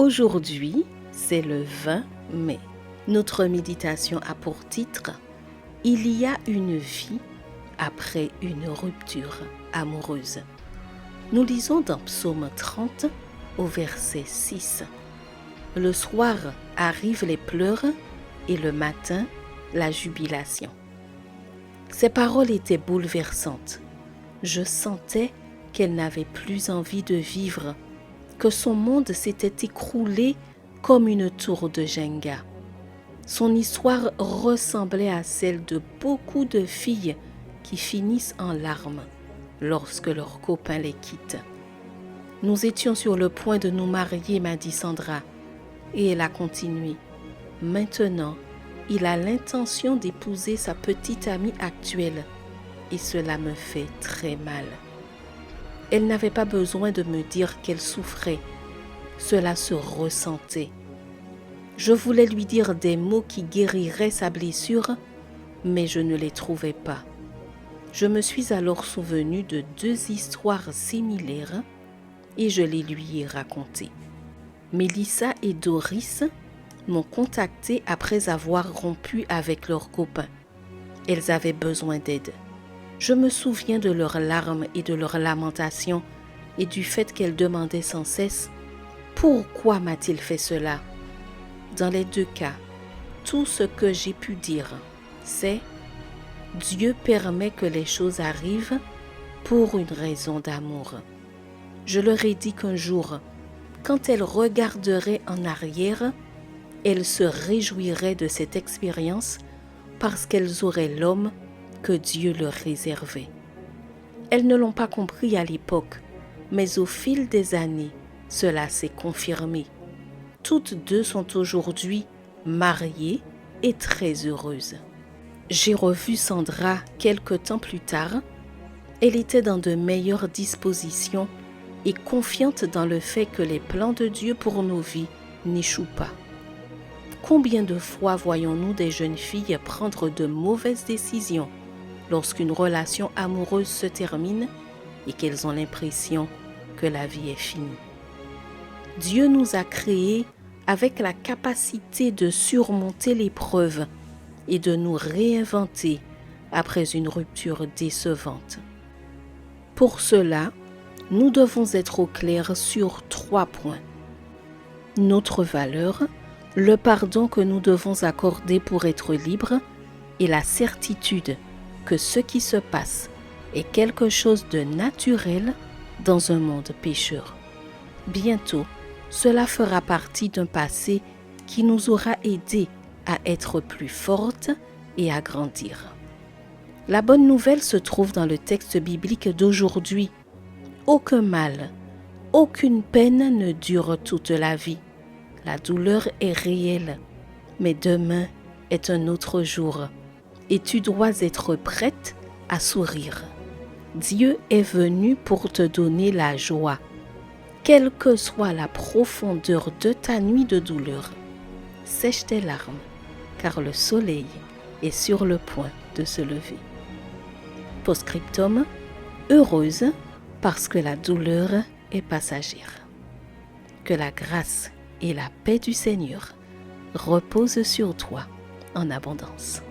Aujourd'hui, c'est le 20 mai. Notre méditation a pour titre « Il y a une vie après une rupture amoureuse ». Nous lisons dans Psaume 30 au verset 6. Le soir arrivent les pleurs et le matin, la jubilation. Ces paroles étaient bouleversantes. Je sentais qu'elle n'avait plus envie de vivre, que son monde s'était écroulé comme une tour de Jenga. Son histoire ressemblait à celle de beaucoup de filles qui finissent en larmes lorsque leur copain les quitte. « Nous étions sur le point de nous marier, m'a dit Sandra, et elle a continué. Maintenant, il a l'intention d'épouser sa petite amie actuelle et cela me fait très mal. » Elle n'avait pas besoin de me dire qu'elle souffrait. Cela se ressentait. Je voulais lui dire des mots qui guériraient sa blessure, mais je ne les trouvais pas. Je me suis alors souvenu de 2 histoires similaires et je les lui ai racontées. Mélissa et Doris m'ont contactée après avoir rompu avec leurs copains. Elles avaient besoin d'aide. Je me souviens de leurs larmes et de leurs lamentations et du fait qu'elles demandaient sans cesse « Pourquoi m'a-t-il fait cela ?» Dans les 2 cas, tout ce que j'ai pu dire, c'est « Dieu permet que les choses arrivent pour une raison d'amour. » Je leur ai dit qu'un jour, quand elles regarderaient en arrière, elles se réjouiraient de cette expérience parce qu'elles auraient l'homme que Dieu leur réservait. Elles ne l'ont pas compris à l'époque, mais au fil des années, cela s'est confirmé. Toutes 2 sont aujourd'hui mariées et très heureuses. J'ai revu Sandra quelque temps plus tard. Elle était dans de meilleures dispositions et confiante dans le fait que les plans de Dieu pour nos vies n'échouent pas. Combien de fois voyons-nous des jeunes filles prendre de mauvaises décisions lorsqu'une relation amoureuse se termine et qu'elles ont l'impression que la vie est finie? Dieu nous a créés avec la capacité de surmonter l'épreuve et de nous réinventer après une rupture décevante. Pour cela, nous devons être au clair sur 3 points. Notre valeur, le pardon que nous devons accorder pour être libres et la certitude que ce qui se passe est quelque chose de naturel dans un monde pécheur. Bientôt, cela fera partie d'un passé qui nous aura aidés à être plus fortes et à grandir. La bonne nouvelle se trouve dans le texte biblique d'aujourd'hui. Aucun mal, aucune peine ne dure toute la vie. La douleur est réelle, mais demain est un autre jour. Et tu dois être prête à sourire. Dieu est venu pour te donner la joie. Quelle que soit la profondeur de ta nuit de douleur, sèche tes larmes, car le soleil est sur le point de se lever. Post-scriptum, heureuse parce que la douleur est passagère. Que la grâce et la paix du Seigneur reposent sur toi en abondance.